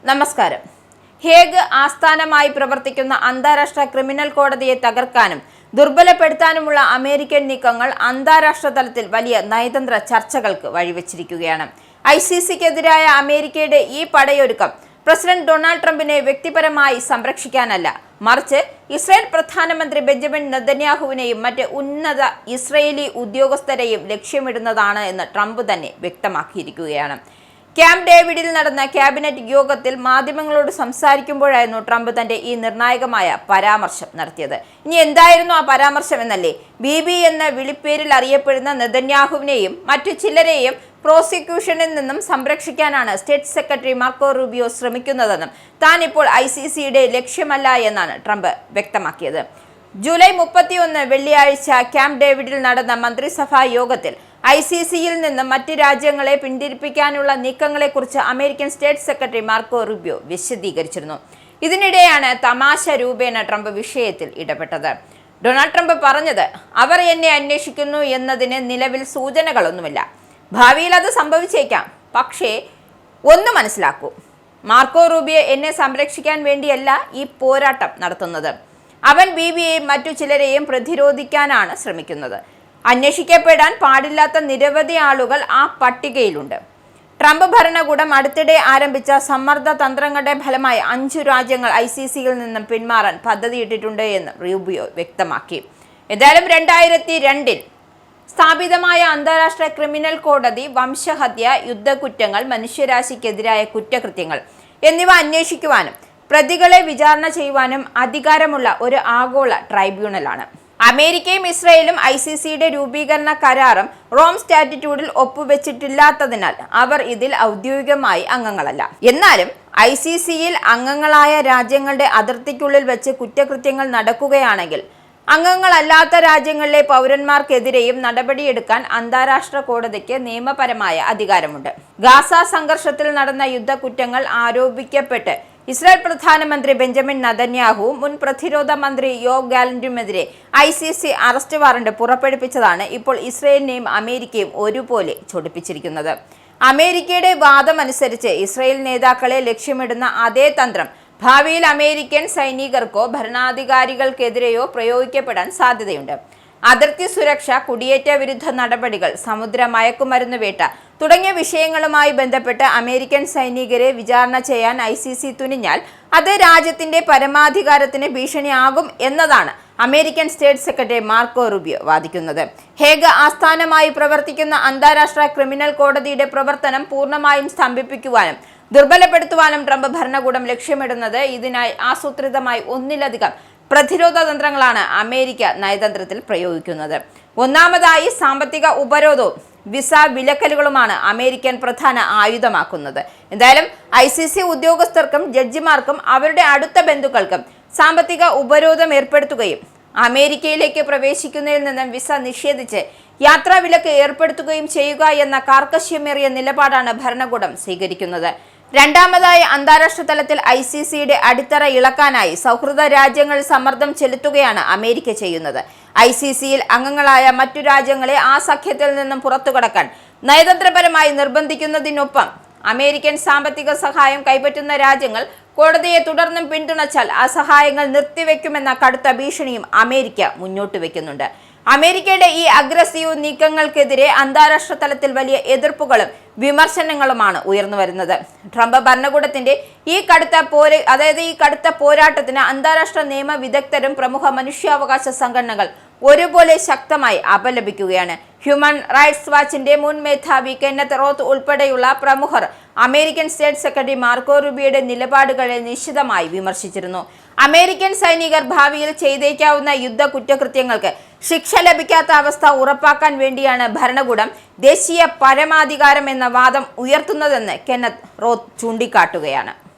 നമസ്കാരം. ഹേഗ് ആസ്ഥാനമായി പ്രവർത്തിക്കുന്ന അന്താരാഷ്ട്ര ക്രിമിനൽ കോടതിയെ തകർക്കാനും ദുർബലപ്പെടുത്താനുമുള്ള അമേരിക്കൻ നീക്കങ്ങൾ അന്താരാഷ്ട്ര തലത്തിൽ വലിയ നയതന്ത്ര ചർച്ചകൾക്ക് വഴിവെച്ചിരിക്കുകയാണ്. ICCക്കെതിരായ അമേരിക്കയുടെ ഈ പടയൊരുക്കം പ്രസിഡന്റ് ഡൊണാൾഡ് ട്രംപിനെ വ്യക്തിപരമായി സംരക്ഷിക്കാനല്ല, മറിച്ച് ഇസ്രായേൽ പ്രധാനമന്ത്രി ബെഞ്ചമിൻ നെതന്യാഹുവിനെയും മറ്റ് ഉന്നത ഇസ്രയേലി ഉദ്യോഗസ്ഥരെയും ലക്ഷ്യമിടുന്നതാണ് എന്ന് ട്രംപ് തന്നെ വ്യക്തമാക്കിയിരിക്കുകയാണ്. ക്യാമ്പ് ഡേവിഡിൽ നടന്ന ക്യാബിനറ്റ് യോഗത്തിൽ മാധ്യമങ്ങളോട് സംസാരിക്കുമ്പോഴായിരുന്നു ട്രംപ് തന്റെ ഈ നിർണായകമായ പരാമർശം നടത്തിയത്. ഇനി എന്തായിരുന്നു ആ പരാമർശം എന്നല്ലേ? ബിബി എന്ന വിളിപ്പേരിൽ അറിയപ്പെടുന്ന നെതന്യാഹുവിനെയും മറ്റു ചിലരെയും പ്രോസിക്യൂഷനിൽ നിന്നും സംരക്ഷിക്കാനാണ് സ്റ്റേറ്റ് സെക്രട്ടറി മാർക്കോ റൂബിയോ ശ്രമിക്കുന്നതെന്നും താൻ ഇപ്പോൾ ICCയുടെ ലക്ഷ്യമല്ല എന്നാണ് ട്രംപ് വ്യക്തമാക്കിയത്. ജൂലൈ 31 വെള്ളിയാഴ്ച ക്യാമ്പ് ഡേവിഡിൽ നടന്ന മന്ത്രിസഭാ യോഗത്തിൽ ICCയിൽ നിന്ന് മറ്റ് രാജ്യങ്ങളെ പിന്തിരിപ്പിക്കാനുള്ള നീക്കങ്ങളെക്കുറിച്ച് American state secretary Marco Rubio വിശദീകരിച്ചിരുന്നു. ഇതിനിടെയാണ് തമാശ രൂപേണ ട്രംപ് വിഷയത്തിൽ ഇടപെട്ടത്. ഡൊണാൾഡ് ട്രംപ് പറഞ്ഞത്, അവർ എന്നെ അന്വേഷിക്കുന്നു എന്നതിന് നിലവിൽ സൂചനകളൊന്നുമില്ല. ഭാവിയിൽ അത് സംഭവിച്ചേക്കാം. പക്ഷേ ഒന്ന് മനസ്സിലാക്കൂ, മാർക്കോ റൂബിയോ എന്നെ സംരക്ഷിക്കാൻ വേണ്ടിയല്ല ഈ പോരാട്ടം നടത്തുന്നത്. അവൻ ബിബിയെയും മറ്റു ചിലരെയും പ്രതിരോധിക്കാനാണ് ശ്രമിക്കുന്നത്. അന്വേഷിക്കപ്പെടാൻ പാടില്ലാത്ത നിരവധി ആളുകൾ ആ പട്ടികയിലുണ്ട്. ട്രംപ് ഭരണകൂടം അടുത്തിടെ ആരംഭിച്ച സമ്മർദ്ദ തന്ത്രങ്ങളുടെ ഫലമായി 5 രാജ്യങ്ങൾ ICCയിൽ നിന്നും പിന്മാറാൻ പദ്ധതിയിട്ടിട്ടുണ്ട് എന്ന് റൂബിയോ വ്യക്തമാക്കി. ഏതായാലും 2002 സ്ഥാപിതമായ അന്താരാഷ്ട്ര ക്രിമിനൽ കോടതി വംശഹത്യ, യുദ്ധക്കുറ്റങ്ങൾ, മനുഷ്യരാശിക്കെതിരായ കുറ്റകൃത്യങ്ങൾ എന്നിവ അന്വേഷിക്കുവാനും പ്രതികളെ വിചാരണ ചെയ്യുവാനും അധികാരമുള്ള ഒരു ആഗോള ട്രൈബ്യൂണലാണ്. അമേരിക്കയും ഇസ്രായേലും ICCയുടെ രൂപീകരണ കരാറും റോം സ്റ്റാറ്റ്യൂട്ടിൽ ഒപ്പുവെച്ചിട്ടില്ലാത്തതിനാൽ അവർ ഇതിൽ ഔദ്യോഗികമായി അംഗങ്ങളല്ല. എന്നാലും ICCയിൽ അംഗങ്ങളായ രാജ്യങ്ങളുടെ അതിർത്തിക്കുള്ളിൽ വെച്ച് കുറ്റകൃത്യങ്ങൾ നടക്കുകയാണെങ്കിൽ അംഗങ്ങളല്ലാത്ത രാജ്യങ്ങളിലെ പൗരന്മാർക്കെതിരെയും നടപടിയെടുക്കാൻ അന്താരാഷ്ട്ര കോടതിക്ക് നിയമപരമായ അധികാരമുണ്ട്. ഗാസ സംഘർഷത്തിൽ നടന്ന യുദ്ധക്കുറ്റങ്ങൾ ആരോപിക്കപ്പെട്ട് ഇസ്രായേൽ പ്രധാനമന്ത്രി ബെഞ്ചമിൻ നെതന്യാഹു മുൻ പ്രതിരോധ മന്ത്രി യോവ് ഗാലന്റുമെതിരെ ICC അറസ്റ്റ് വാറണ്ട് പുറപ്പെടുവിച്ചതാണ് ഇപ്പോൾ ഇസ്രായേലിനെയും അമേരിക്കയും ഒരുപോലെ ചൊടിപ്പിച്ചിരിക്കുന്നത്. അമേരിക്കയുടെ വാദമനുസരിച്ച് ഇസ്രായേൽ നേതാക്കളെ ലക്ഷ്യമിടുന്ന അതേ തന്ത്രം ഭാവിയിൽ അമേരിക്കൻ സൈനികർക്കോ ഭരണാധികാരികൾക്കെതിരെയോ പ്രയോഗിക്കപ്പെടാൻ സാധ്യതയുണ്ട്. അതിർത്തി സുരക്ഷ, കുടിയേറ്റ വിരുദ്ധ നടപടികൾ, സമുദ്ര മയക്കുമരുന്ന് വേട്ട തുടങ്ങിയ വിഷയങ്ങളുമായി ബന്ധപ്പെട്ട് അമേരിക്കൻ സൈനികരെ വിചാരണ ചെയ്യാൻ ICC തുനിഞ്ഞാൽ അത് രാജ്യത്തിന്റെ പരമാധികാരത്തിന് ഭീഷണിയാകും എന്നതാണ് American state secretary Marco Rubio വാദിക്കുന്നത്. ഹേഗ് ആസ്ഥാനമായി പ്രവർത്തിക്കുന്ന അന്താരാഷ്ട്ര ക്രിമിനൽ കോടതിയുടെ പ്രവർത്തനം പൂർണ്ണമായും സ്തംഭിപ്പിക്കുവാനും ദുർബലപ്പെടുത്തുവാനും ട്രംപ് ഭരണകൂടം ലക്ഷ്യമിടുന്നത്. ഇതിനായി ആസൂത്രിതമായി ഒന്നിലധികം പ്രതിരോധ തന്ത്രങ്ങളാണ് അമേരിക്ക നയതന്ത്രത്തിൽ പ്രയോഗിക്കുന്നത്. ഒന്നാമതായി സാമ്പത്തിക ഉപരോധവും വിസ വിലക്കലുകളുമാണ് അമേരിക്കൻ പ്രധാന ആയുധമാക്കുന്നത്. എന്തായാലും ICC ഉദ്യോഗസ്ഥർക്കും ജഡ്ജിമാർക്കും അവരുടെ അടുത്ത ബന്ധുക്കൾക്കും സാമ്പത്തിക ഉപരോധം ഏർപ്പെടുത്തുകയും അമേരിക്കയിലേക്ക് പ്രവേശിക്കുന്നതിൽ നിന്നും വിസ നിഷേധിച്ച് യാത്രാ വിലക്ക് ഏർപ്പെടുത്തുകയും ചെയ്യുക എന്ന കാർക്കശ്യമേറിയ നിലപാടാണ് ഭരണകൂടം സ്വീകരിക്കുന്നത്. രണ്ടാമതായി അന്താരാഷ്ട്ര തലത്തിൽ ICCയുടെ അടിത്തറ ഇളക്കാനായി സൗഹൃദ രാജ്യങ്ങൾ സമ്മർദ്ദം ചെലുത്തുകയാണ് അമേരിക്ക ചെയ്യുന്നത്. ICCയിൽ അംഗങ്ങളായ മറ്റു രാജ്യങ്ങളെ ആ സഖ്യത്തിൽ നിന്നും പുറത്തുകടക്കാൻ നയതന്ത്രപരമായി നിർബന്ധിക്കുന്നതിനൊപ്പം അമേരിക്കൻ സാമ്പത്തിക സഹായം കൈപ്പറ്റുന്ന രാജ്യങ്ങൾ കോടതിയെ തുടർന്നും പിന്തുണച്ചാൽ ആ സഹായങ്ങൾ നിർത്തിവെക്കുമെന്ന കടുത്ത ഭീഷണിയും അമേരിക്ക മുന്നോട്ട് വെക്കുന്നുണ്ട്. അമേരിക്കയുടെ ഈ അഗ്രസീവ് നീക്കങ്ങൾക്കെതിരെ അന്താരാഷ്ട്ര തലത്തിൽ വലിയ എതിർപ്പുകളും വിമർശനങ്ങളുമാണ് ഉയർന്നു വരുന്നത്. ട്രംപ് ഭരണകൂടത്തിന്റെ ഈ കടുത്ത പോരാട്ടത്തിന് അന്താരാഷ്ട്ര നിയമ വിദഗ്ധരും പ്രമുഖ മനുഷ്യാവകാശ സംഘടനകൾ ഒരുപോലെ ശക്തമായി അപലപിക്കുകയാണ്. ഹ്യൂമൻ റൈറ്റ്സ് വാച്ചിന്റെ മുൻ മേധാവി കെന്നത്ത് റോത്ത് ഉൾപ്പെടെയുള്ള പ്രമുഖർ അമേരിക്കൻ സ്റ്റേറ്റ് സെക്രട്ടറി മാർക്കോ റൂബിയോയുടെ നിലപാടുകളെ നിശിതമായി വിമർശിച്ചിരുന്നു. അമേരിക്കൻ സൈനികർ ഭാവിയിൽ ചെയ്തേക്കാവുന്ന യുദ്ധ കുറ്റകൃത്യങ്ങൾക്ക് ശിക്ഷ ലഭിക്കാത്ത അവസ്ഥ ഉറപ്പാക്കാൻ വേണ്ടിയാണ് ഭരണകൂടം ദേശീയ പരമാധികാരം എന്ന വാദം ഉയർത്തുന്നതെന്ന് കെന്നത്ത് റോത്ത് ചൂണ്ടിക്കാട്ടുകയാണ്.